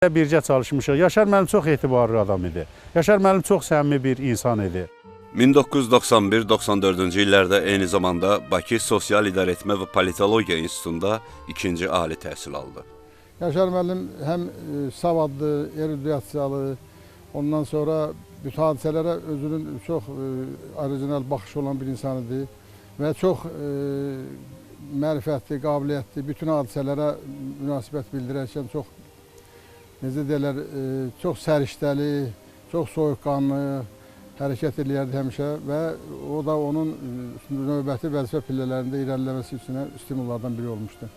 Birgə çalışmışıq. Yaşar müəllim çox etibarlı adam idi. Yaşar müəllim çox səmimi bir insan idi. 1991-94-cü illərdə eyni zamanda Bakı Sosial İdarəetmə və Politologiya İnstitutunda ikinci ali təhsil aldı. Yaşar müəllim həm savadlı, erudiyasiyalı, ondan sonra bütün hadisələrə özünün çox orijinal baxışı olan bir insan idi və çox mərifətli, qabiliyyətli, bütün hadisələrə münasibət bildirərkən çox, necə deyirlər, çox səriştəli, çox soyuqqanlı hərəkət edirdi həmişə və o da onun növbəti vəzifə pillələrində irəliləməsi üçün stimullardan biri olmuşdu.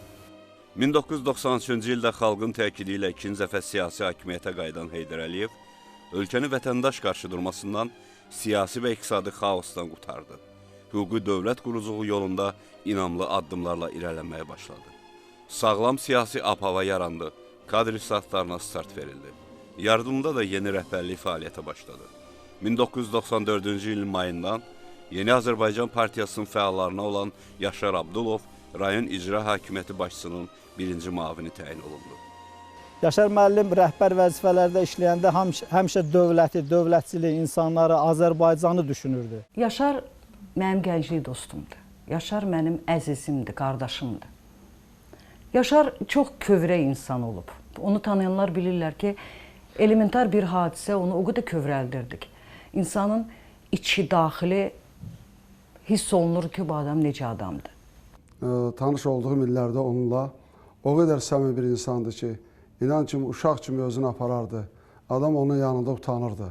1993-cü ildə xalqın təkidi ilə ikinci dəfə siyasi hakimiyyətə qayıdan Heydər Əliyev ölkəni vətəndaş qarşıdurmasından, siyasi və iqtisadi xaosdan qurtardı. Hüquqi dövlət quruculuğu yolunda inamlı addımlarla irəliləməyə başladı. Sağlam siyasi ab-hava yarandı, kadr statlarına start verildi. Yardımda da yeni rəhbərlik fəaliyyətə başladı. 1994-cü ilin mayından Yeni Azərbaycan Partiyasının fəallarına olan Yaşar Abdulov rayon icra hakimiyyəti başçısının birinci müavini təyin olundu. Yaşar müəllim rəhbər vəzifələrdə işləyəndə həmişə dövləti, dövlətçiliyi, insanları, Azərbaycanı düşünürdü. Yaşar mənim gənclik dostumdur. Yaşar mənim əzizimdir, qardaşımdır. Yaşar çox kövrək insan olub. Onu tanıyanlar bilirlər ki, elementar bir hadisə onu o qədər kövrəldirdik. İnsanın içi, daxili hiss olunur ki, bu adam necə adamdır. Tanış olduğum illərdə onunla o qədər səmimi bir insandı ki, inan kimi, uşaq kimi özünü aparardı. Adam onun yanında utanırdı.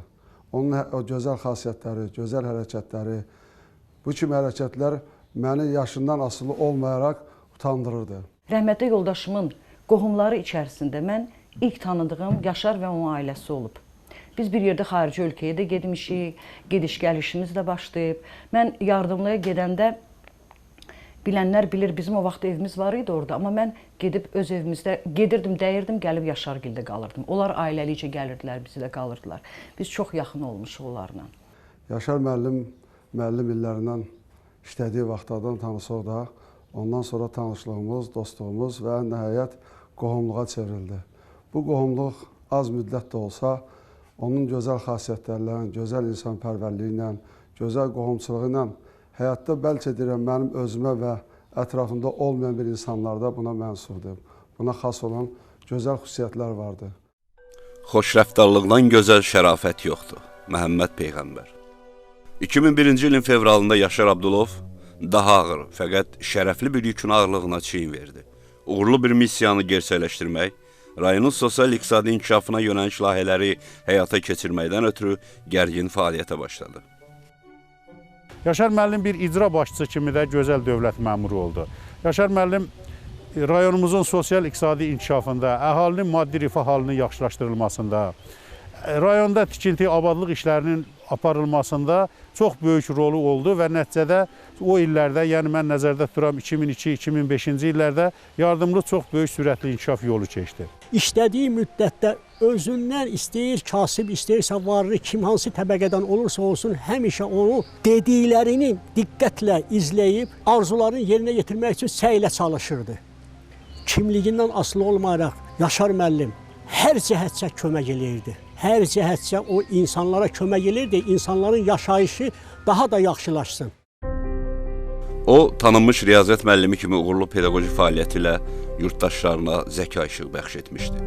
Onun o gözəl xasiyyətləri, gözəl hərəkətləri, bu kimi hərəkətlər məni yaşından asılı olmayaraq utandırırdı. Rəhmətli yoldaşımın qohumları içərisində mən ilk tanıdığım Yaşar və onun ailəsi olub. Biz bir yerdə xarici ölkəyə də gedmişik, gediş-gəlişimiz də başlayıb. Mən yardımlıya gedəndə bilənlər bilir, bizim o vaxt evimiz var idi orada. Amma mən gedib öz evimizdə gedirdim, dəyirdim, gəlib Yaşargildə qalırdım. Onlar ailəlicə gəlirdilər, bizi də qalırdılar. Biz çox yaxın olmuşuq onlarla. Yaşar müəllim illərindən işlədiyi vaxtlardan tanışıq da, ondan sonra tanışlığımız, dostluğumuz və nəhayət qohumluğa çevrildi. Bu qohumluq az müddət də olsa, onun gözəl xasiyyətlərlə, gözəl insanpərvərliyi ilə, gözəl qohumçuluğu ilə həyatda bəlkə deyirəm, mənim özümə və ətrafımda olmayan bir insanlarda buna mənsubdur. Buna xas olan gözəl xüsusiyyətlər vardı. Xoşrəftarlıqdan gözəl şərafət yoxdur. Məhəmməd Peyğəmbər. 2001-ci ilin fevralında Yaşar Abdulov daha ağır, fəqət şərəfli bir yükün ağırlığına çiyin verdi. Uğurlu bir missiyanı gerçəkləşdirmək, rayonun sosial-iqtisadi inkişafına yönəliş layihələri həyata keçirməkdən ötürü gərgin fəaliyyətə başladı. Yaşar müəllim bir icra başçısı kimi də gözəl dövlət məmuru oldu. Yaşar müəllim rayonumuzun sosial-iqtisadi inkişafında, əhalinin maddi rifah halının yaxşılaşdırılmasında, rayonda tikinti, abadlıq işlərinin aparılmasında çox böyük rolu oldu və nəticədə o illərdə, yəni mən nəzərdə tuturam 2002-2005-ci illərdə yardımlı çox böyük sürətli inkişaf yolu keçdi. İşlədiyi müddətdə özündən istəyir, kasıb istəyirsə varlı, kim hansı təbəqədən olursa olsun, həmişə onu dediklərini diqqətlə izləyib, arzularını yerinə yetirmək üçün səylə çalışırdı. Kimliyindən asılı olmayaraq Yaşar müəllim hər cəhətcə kömək eləyirdi. Hər cəhətcə o insanlara kömək elirdi, insanların yaşayışı daha da yaxşılaşsın. O, tanınmış riyaziyyat müəllimi kimi uğurlu pedaqoji fəaliyyəti ilə yurttaşlarına zəka işıq bəxş etmişdi.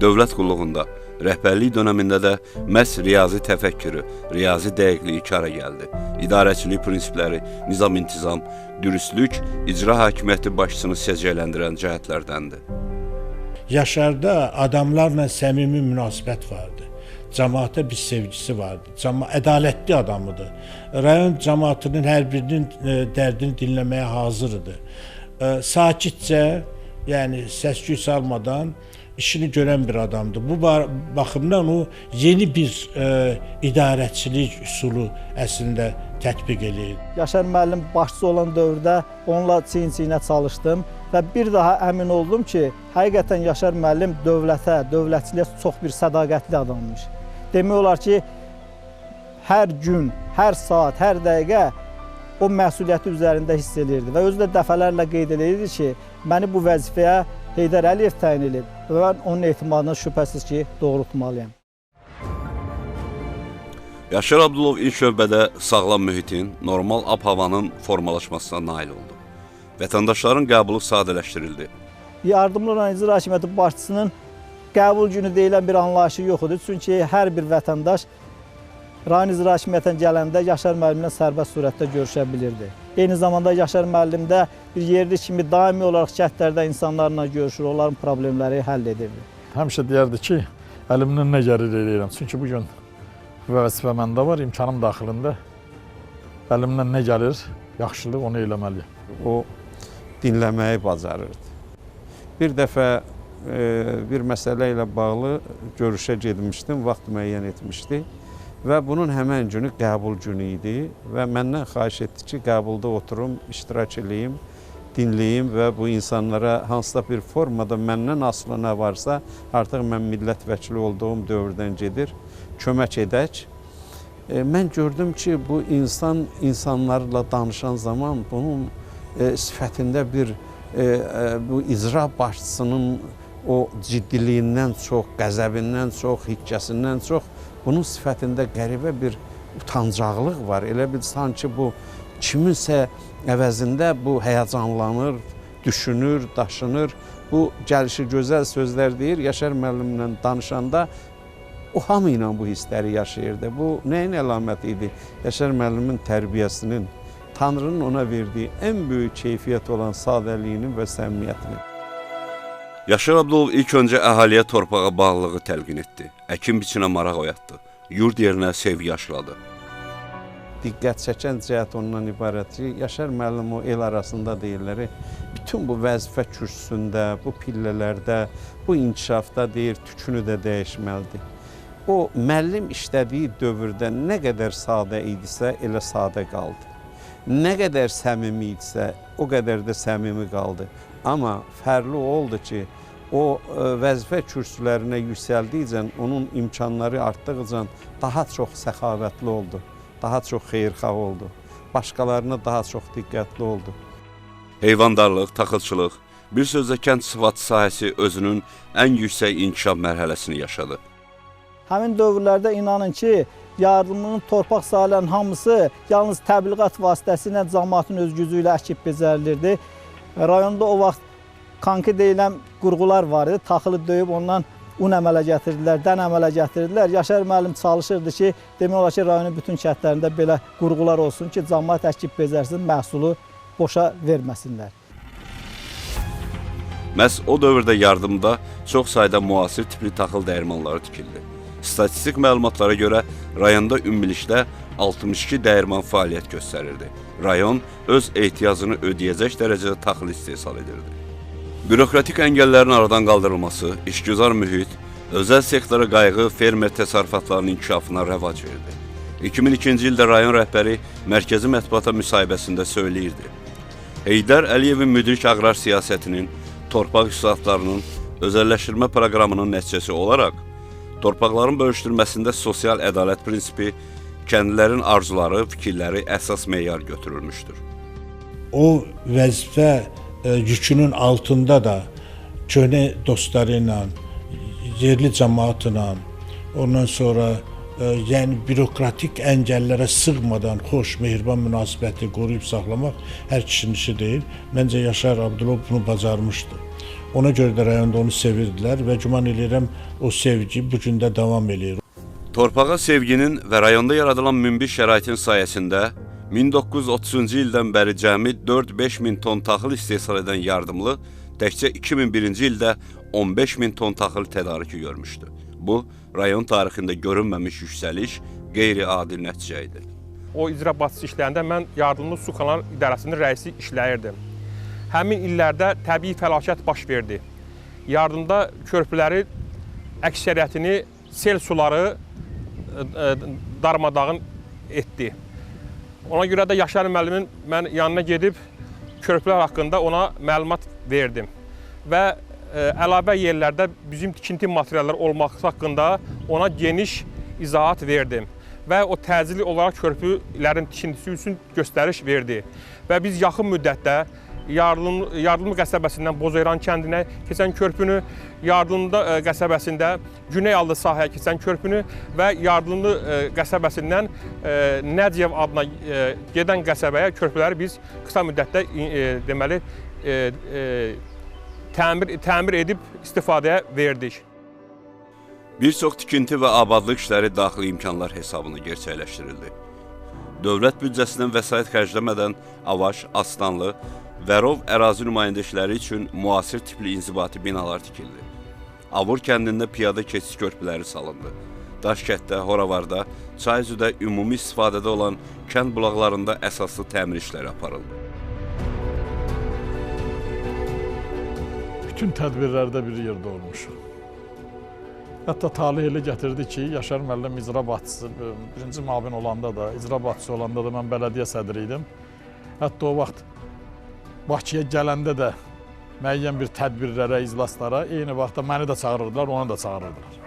Dövlət qulluğunda, rəhbərlik dönəmində də məhz riyazi təfəkkürü, riyazi dəqiqliyi kara gəldi. İdarəçilik prinsipləri, nizam-intizam, dürüstlük, icra hakimiyyəti başçısını səciyyələndirən cəhətlərdəndir. Yaşarda adamlarla səmimi münasibət vardı. Cəmaata bir sevgisi vardı. Ədalətli adamıdır. Rayon cəmaatının hər birinin dərdini dinləməyə hazırdır. Sakitcə, yəni səs-küy salmadan işini görən bir adamdır. Bu baxımdan o yeni bir idarəçilik üsulu əslində tətbiq edir. Yaşar müəllim başçı olan dövrdə onunla çiyin-çiyinə çalışdım və bir daha əmin oldum ki, həqiqətən Yaşar müəllim dövlətə, dövlətçiliyə çox bir sədaqətli adammış. Demək olar ki, hər gün, hər saat, hər dəqiqə o məsuliyyəti üzərində hiss edirdi və özü də dəfələrlə qeyd edirdi ki, məni bu vəzifəyə Heydər Əliyev təyin edib. və mən onun etimadını şübhəsiz ki, doğrultmalıyam. Yaşar Abdulov ilk növbədə sağlam mühitin, normal ab-havanın formalaşmasına nail oldu. Vətəndaşların qəbulu sadələşdirildi. Yardımlı rayon icra hakimiyyəti başçısının qəbul günü deyilən bir anlayışı yox idi. Çünki hər bir vətəndaş rayon icra hakimiyyətinə gələndə Yaşar müəllimlə sərbəst surətdə görüşə bilirdi. Eyni zamanda Yaşar müəllim də bir yerli kimi daimi olaraq kəndlərdə insanlarla görüşür, onların problemləri həll edirdi. Həmişə deyərdi ki, əlimdən nə gəlir eləyirəm. Çünki bugün vəzifə məndə var, imkanım daxilində əlimdən nə gəlir, yaxşılıq onu eləməliyəm. O dinləməyi bacarırdı. Bir dəfə bir məsələ ilə bağlı görüşə gedmişdim, vaxt müəyyən etmişdi və bunun həmən günü qəbul günü idi və məndən xahiş etdi ki, qəbulda oturum, iştirak edeyim, dinləyim və bu insanlara hansısa bir formada məndən asılı nə varsa, artıq mən millət vəkili olduğum dövrdən gedir, kömək edək. Mən gördüm ki, bu insanlarla danışan zaman bunun sifətində bir bu icra başçısının o ciddiliyindən çox, qəzəbindən çox, hikkəsindən çox bunun sifətində qəribə bir utancaqlıq var. Elə bil sanki bu kiminsə əvəzində bu həyəcanlanır, düşünür, daşınır. Bu gəlişi gözəl sözlər deyir. Yaşar müəllimlə danışanda o hamı ilə bu hissləri yaşayırdı. Bu nəyin əlaməti idi? Yaşar müəllimin tərbiyəsinin, Tanrının ona verdiyi ən böyük keyfiyyət olan sadəliyinin və səmimiyyətinin. Yaşar Abdulov ilk öncə əhaliyə torpağa bağlılığı təlqin etdi. Əkin-biçinə maraq oyatdı. Yurd yerinə sevgi aşıladı. Diqqət çəkən cəhət ondan ibarət ki, Yaşar müəllim o el arasında deyirləri, bütün bu vəzifə kürsüsündə, bu pillələrdə, bu inkişafda deyir, tükünü də dəyişməlidir. O müəllim işlədiyi dövrdə nə qədər sadə idisə, elə sadə qaldı. Nə qədər səmimi idisə, o qədər də səmimi qaldı. Amma fərqli oldu ki, o vəzifə kürsülərinə yüksəldikcə, onun imkanları artdıqca daha çox səxavətli oldu, daha çox xeyirxah oldu, başqalarına daha çox diqqətli oldu. Heyvandarlıq, taxılçılıq, bir sözlə kənd sıfatı sahəsi özünün ən yüksək inkişaf mərhələsini yaşadı. Həmin dövrlərdə inanın ki, yardımının torpaq sahələrinin hamısı yalnız təbliğat vasitəsilə cəmaatın öz gücü ilə əkib becərilirdi. Rayonda o vaxt kanki deyilən qurğular var idi. Taxılı döyüb ondan un əmələ gətirdilər, dən əmələ gətirdilər. Yaşar müəllim çalışırdı ki, demək olar ki, rayonun bütün kəndlərində belə qurğular olsun ki, cəmaat əkib becərsin, məhsulu boşa verməsinlər. Məhz o dövrdə yardımda çox sayda müasir tipli taxıl dəyirmanları tikildi. Statistik məlumatlara görə rayonda ümumilikdə 62 dəyirman fəaliyyət göstərirdi. Rayon öz ehtiyacını ödəyəcək dərəcədə taxıl istehsal edirdi. Bürokratik əngəllərin aradan qaldırılması, işgüzar mühit, özəl sektora qayğı fermer təsərrüfatlarının inkişafına rəvac verdi. 2002-ci ildə rayon rəhbəri mərkəzi mətbuata müsahibəsində söyləyirdi. Heydər Əliyevin müdrik aqrar siyasətinin, torpaq üsulatlarının özəlləşdirmə proqramının nəticəsi olaraq torpaqların bölüşdürməsində sosial ədalət prinsipi, kəndlilərin arzuları, fikirləri əsas meyar götürülmüşdür. O vəzifə yükünün altında da köhnə dostları ilə, yerli cəmaatı ilə, ondan sonra yəni bürokratik əngəllərə sığmadan xoş, mehriban münasibəti qoruyub saxlamaq hər kişinin işi deyil. Məncə Yaşar Abdulov bunu bacarmışdı. Ona görə də rayonda onu sevirdilər və güman edirəm o sevgi bu gün də davam edir. Torpağa sevginin və rayonda yaradılan münbit şəraitin sayəsində 1930-cu ildən bəri cəmi 4-5 min ton taxıl istehsal edən yardımlı təkcə 2001-ci ildə 15 min ton taxıl tədarükü görmüşdü. Bu, rayon tarixində görünməmiş yüksəliş, qeyri-adi nəticə idi. O icra başçısı işlərində mən yardımlı su kanal idarəsinin rəisi işləyirdim. Həmin illərdə təbii fəlakət baş verdi. Yardımda körpüləri əksəriyyətini sel suları darmadağın etdi. Ona görə də Yaşar müəllimin mən yanına gedib körpülər haqqında ona məlumat verdim. Və əlavə yerlərdə bizim tikinti materialları olması haqqında ona geniş izahat verdim. Və o təcili olaraq körpülərin tikintisi üçün göstəriş verdi. Və biz yaxın müddətdə Yardımlı qəsəbəsindən Bozeyran kəndinə keçən körpünü, Yardımlı qəsəbəsində Güney Allı sahəyə keçən körpünü və Yardımlı qəsəbəsindən Nəcəv adına gedən qəsəbəyə körpüləri biz qısa müddətdə deməli təmir edib istifadəyə verdik. Bir çox tikinti və abadlıq işləri daxili imkanlar hesabına gerçəkləşdirildi. Dövlət büdcəsindən vəsait xərcləmədən Avaş, Aslanlı, Vərov ərazi nümayəndəlikləri üçün müasir tipli inzibati binalar tikildi. Avur kəndində piyada keçid körpüləri salındı. Daşkətdə, Horavarda, Çayüzüdə ümumi istifadədə olan kənd bulaqlarında əsaslı təmir işləri aparıldı. Bütün tədbirlərdə bir yerdə olmuşuq. Hətta talih elə gətirdi ki, Yaşar müəllim icra başçısı, birinci müavin olanda da, icra başçısı olanda da mən bələdiyyə sədri idim. Hətta o vaxt Bakıya gələndə də müəyyən bir tədbirlərə, iclaslara eyni vaxtda məni də çağırırdılar, onu da çağırırdılar.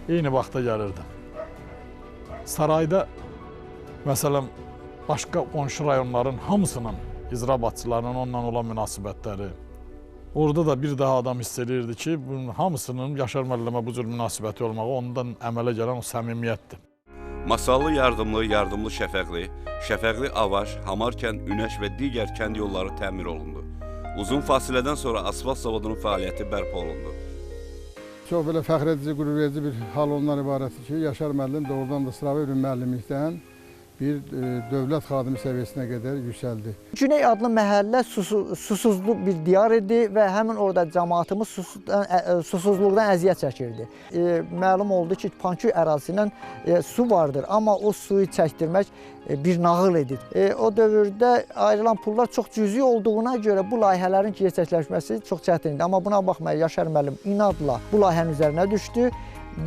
Eyni vaxtda gəlirdim. Sarayda, məsələn, başqa qonşu rayonların hamısının icra başçılarının onunla olan münasibətləri, orada da bir daha adam hiss edirdi ki, bunun hamısının Yaşar müəllimə bu cür münasibəti olmağı ondan əmələ gələn o səmimiyyətdir. Masallı Yardımlı, Yardımlı Şəfəqli, Şəfəqli Avaş, Hamarkənd, Ünəş və digər kənd yolları təmir olundu. Uzun fasilədən sonra asfalt zavodunun fəaliyyəti bərpa olundu. Çox belə fəxr edici, qürur verici bir hal ondan ibarətdir ki, Yaşar müəllim doğrudan da sıravi ürün müəllimlikdən bir dövlət xadimi səviyyəsinə qədər yüksəldi. Güney adlı məhəllə susuzluq bir diyar idi və həmin orada cəmaatımız susuzluqdan əziyyət çəkirdi. Məlum oldu ki, Panki ərazisindən su vardır, amma o suyu çəkdirmək bir nağıl idi. O dövrdə ayrılan pullar çox cüzi olduğuna görə bu layihələrin gerçəkləşməsi çox çətin idi. Amma buna baxmayaraq Yaşar müəllim inadla bu layihənin üzərinə düşdü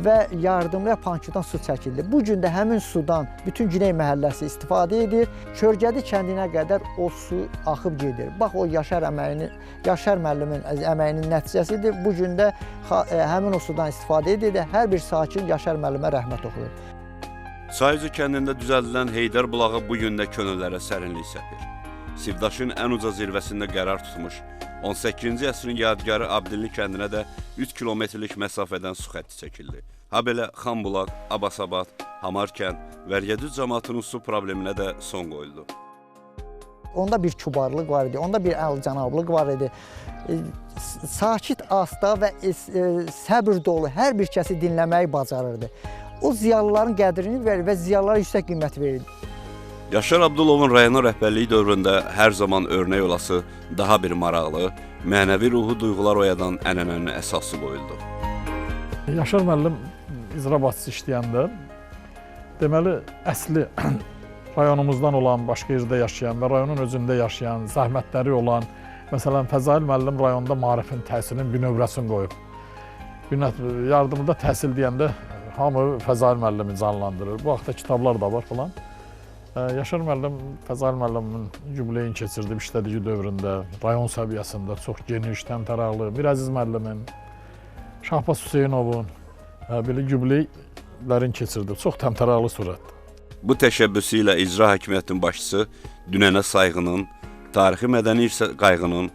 və Yardımlı Pankidan su çəkildi. Bu gün də həmin sudan bütün Güney məhəlləsi istifadə edir. Körgədi kəndinə qədər o su axıb gedir. Bax, o Yaşar müəllimin əməyinin nəticəsidir. Bu gün də həmin o sudan istifadə edir. Hər bir sakin Yaşar müəllimə rəhmət oxuyur. Çayüzü kəndində düzəldilən Heydər bulağı bu gün də könüllərə sərinlik səpir. Sivdaşın ən uca zirvəsində qərar tutmuş, 18-ci əsrin yadigarı Abdilli kəndinə də 3 kilometrlik məsafədən su xətti çəkildi. Habelə Xanbulaq, Abbasabad, Hamarkənd, Vərgədüz cəmaatının su probleminə də son qoyuldu. Onda bir kübarlıq var idi, onda bir əlcənablıq var idi. Sakit, asta və səbir dolu hər bir kəsi dinləməyi bacarırdı. O ziyalıların qədrini verir və ziyalılara yüksək qiymət verirdi. Yaşar Abdulovun rayona rəhbərliyi dövründə hər zaman örnək olası daha bir maraqlı, mənəvi ruhu duyğular oyadan ənənənin əsası qoyuldu. Yaşar müəllim icra başçısı işləyəndə, deməli, əsli rayonumuzdan olan, başqa yerdə yaşayan və rayonun özündə yaşayan, zəhmətləri olan, məsələn, Fəzail müəllim rayonda maarifin təhsilinin bünövrəsini qoyub. Yardımda təhsil deyəndə hamı Fəzail müəllimi canlandırır. Bu vaxtda kitablar da var falan. Yaşar müəllim Fəzail müəllimin yubileyin keçirdi işlədiyi dövründə, rayon səviyyəsində çox geniş, təmtəraqlı, Miraziz müəllimin, Şahbaz Hüseynovun belə yubileylərin keçirdi, çox təmtəraqlı surətdə. Bu təşəbbüsü ilə icra hakimiyyətinin başçısı dünənə sayğının, tarixi mədəni irsə qayğının,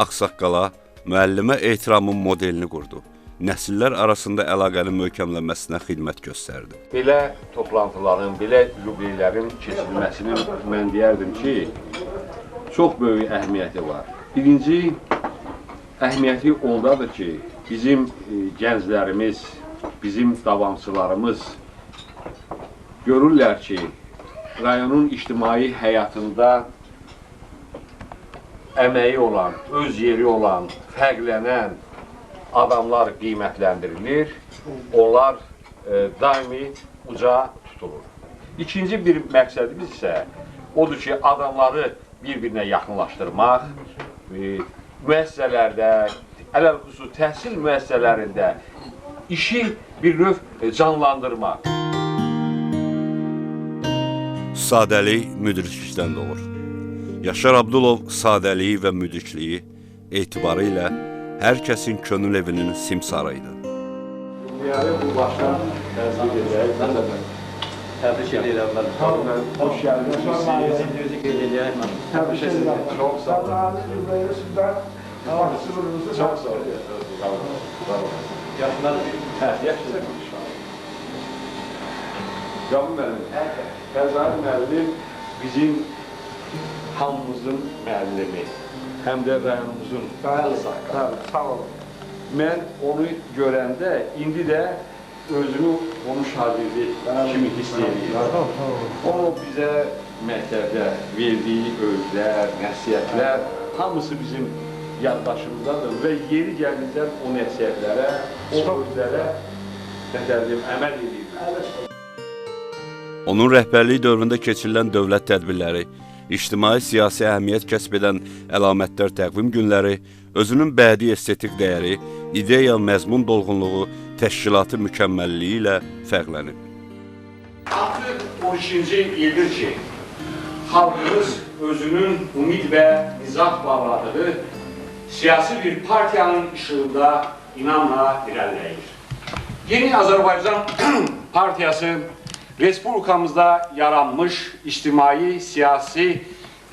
ağsaqqala, müəllimə ehtiramın modelini qurdu. Nəsillər arasında əlaqənin möhkəmlənməsinə xidmət göstərdi. Belə toplantıların, belə yubileylərin keçirilməsinin mən deyərdim ki, çox böyük əhəmiyyəti var. Birinci əhəmiyyəti ondadır ki, bizim gənclərimiz, bizim davamçılarımız görürlər ki, rayonun ictimai həyatında əməyi olan, öz yeri olan, fərqlənən adamlar qiymətləndirilir, onlar daimi uca tutulur. İkinci bir məqsədimiz isə odur ki, adamları bir-birinə yaxınlaşdırmaq, müəssisələrdə, ələlxüsus təhsil müəssisələrində işi bir növ canlandırmaq. Sadəlik müdriklikdən doğur. Yaşar Abdulov sadəliyi və müdrikliyi etibarı ilə hər kəsin könül evinin simsarıydı. Bu başdan təsbih edək. Təbrik edirəm mən. Hoş geldiniz. Tebrik ederim. Çok sağ olun. Çok sağ olun. Yaşlar Canım benim. Fəzai müəllim bizim hamımızın müəllimi. Həm də rayonumuzun. Sağ olun. Mən onu görəndə indi də özünü onun şagirdi kimi hiss edirəm. O bizə məktəbdə verdiyi öğütlər, nəsihətlər hamısı bizim yaddaşımızdadır və yeri gəldikdə o nəsihətlərə, o öğütlərə əməl edirlər. Onun rəhbərliyi dövründə keçirilən dövlət tədbirləri, ictimai-siyasi əhəmiyyət kəsb edən əlamətlər təqvim günləri, özünün bədii estetik dəyəri, ideya məzmun dolğunluğu, təşkilatı mükəmməlliyi ilə fərqlənib. Artıq 13-cü ildir ki, xalqımız özünün ümid və nizah bağladığı siyasi bir partiyanın işığında inamla irəliləyir. Yeni Azərbaycan Partiyası Respublikamızda yaranmış ictimai, siyasi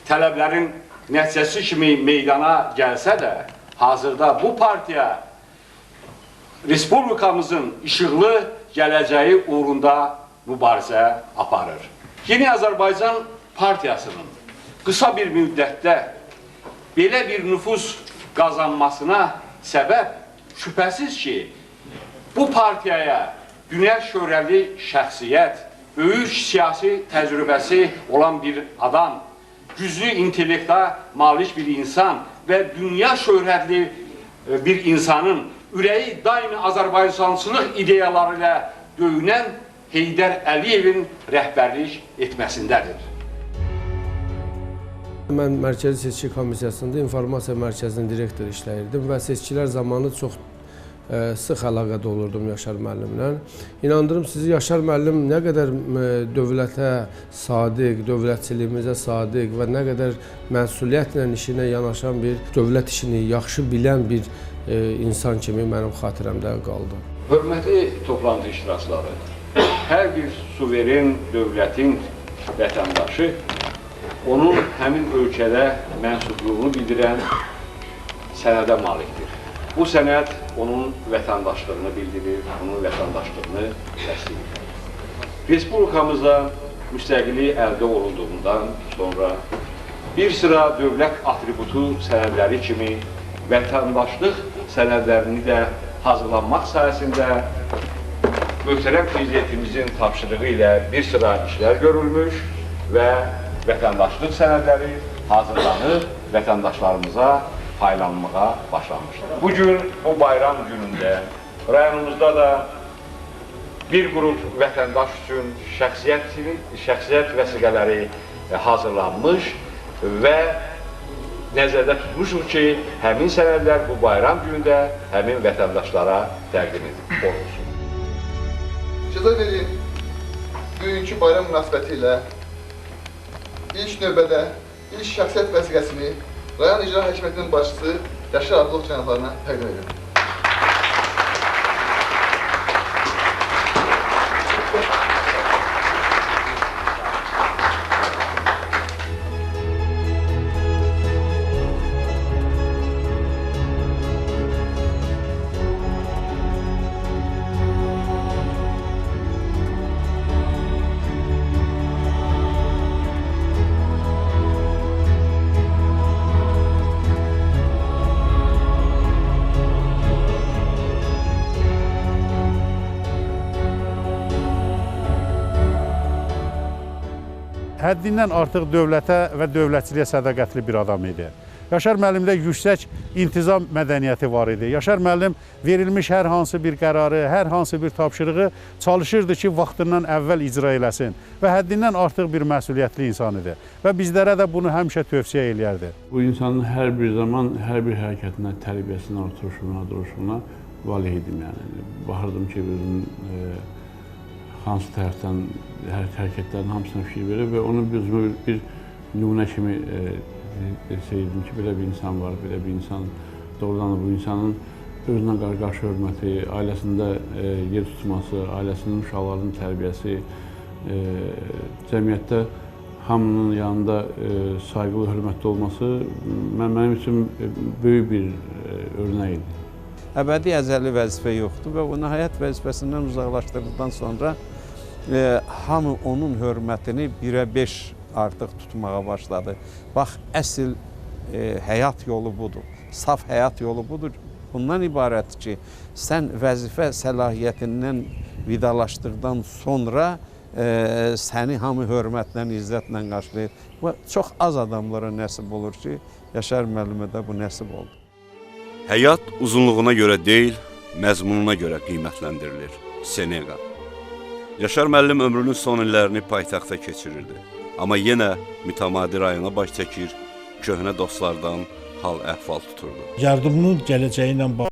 tələblərin nəticəsi kimi meydana gəlsə də, hazırda bu partiya Respublikamızın işıqlı gələcəyi uğrunda mübarizə aparır. Yeni Azərbaycan Partiyasının qısa bir müddətdə belə bir nüfuz qazanmasına səbəb şübhəsiz ki, bu partiyaya dünya şöhrətli şəxsiyyət, böyük siyasi təcrübəsi olan bir adam, güclü intellekta malik bir insan və dünya şöhrətli bir insanın ürəyi daimi Azərbaycançılıq ideyaları ilə döyünən Heydər Əliyevin rəhbərlik etməsindədir. Mən Mərkəzi Seçki Komissiyasında informasiya mərkəzinin direktoru işləyirdim və seçkilər zamanı çox sıx əlaqədə olurdum Yaşar müəllimlə. İnandırım sizi, Yaşar müəllim nə qədər dövlətə sadiq, dövlətçiliyimizə sadiq və nə qədər məsuliyyətlə işinə yanaşan bir, dövlət işini yaxşı bilən bir insan kimi mənim xatirəmdə qaldı. Hörmətli toplantı iştirakçıları, hər bir suveren dövlətin vətəndaşı onun həmin ölkədə mənsubluğunu bildirən sənədə malikdir. Bu sənəd onun vətəndaşlığını bildirir, onun vətəndaşlığını təsdiqləyir. Respublikamızda müstəqillik əldə olunduğundan sonra bir sıra dövlət atributu sənədləri kimi vətəndaşlıq sənədlərini də hazırlanmaq sayəsində möhtərəm prezidentimizin tapşırığı ilə bir sıra işlər görülmüş və vətəndaşlıq sənədləri hazırlanıb vətəndaşlarımıza paylanmağa başlanmışdır. Bugün bu bayram günündə rayonumuzda da bir qrup vətəndaş üçün şəxsiyyət vəsiqələri hazırlanmış və nəzərdə tutmuşuq ki, həmin sənədlər bu bayram günündə həmin vətəndaşlara təqdim olunsun. İcazə verin, bugünkü bayram münasibəti ilə ilk növbədə ilk şəxsiyyət vəsiqəsini Rayon İcra Hakimiyyətinin başçısı Yaşar Abdullah cənablarına təqdim edirəm. Həddindən artıq dövlətə və dövlətçiliyə sədaqətli bir adam idi. Yaşar müəllimdə yüksək intizam mədəniyyəti var idi. Yaşar müəllim verilmiş hər hansı bir qərarı, hər hansı bir tapşırığı çalışırdı ki, vaxtından əvvəl icra eləsin və həddindən artıq bir məsuliyyətli insan idi. Və bizlərə də bunu həmişə tövsiyə eləyərdi. Bu insanın hər bir zaman, hər bir hərəkətinə, tərbiyəsinə, oturuşuna, duruşuna valih idim. Yəni. Baxırdım ki, özünün hansı tərəfdən hərəkətlərin hamısına fikir verir və onu bir nümunə kimi seyirdim ki, belə bir insan var, belə bir insan doğrudan da bu insanın özünə qarşı hörməti, ailəsində yer tutması, ailəsinin uşaqlarının tərbiyəsi, cəmiyyətdə hamının yanında sayğılı, hörmətli olması mənim üçün böyük bir örnək idi. Əbədi əzəli vəzifə yoxdur və o nəhayət vəzifəsindən uzaqlaşdırdıqdan sonra hamı onun hörmətini 1-ə 5 artıq tutmağa başladı. Bax, əsl həyat yolu budur, saf həyat yolu budur. Bundan ibarətdir ki, sən vəzifə səlahiyyətindən vidalaşdıqdan sonra səni hamı hörmətlə, izzətlə qarşılayır. Və çox az adamlara nəsib olur ki, Yaşar müəllimə də bu nəsib oldu. Həyat uzunluğuna görə deyil, məzmununa görə qiymətləndirilir. Senega. Yaşar müəllim ömrünün son illərini paytaxtda keçirirdi. Amma yenə mütəmadi rayona baş çəkir, köhnə dostlardan hal əhval tuturdu. Yardımının gələcəyi ilə bağlı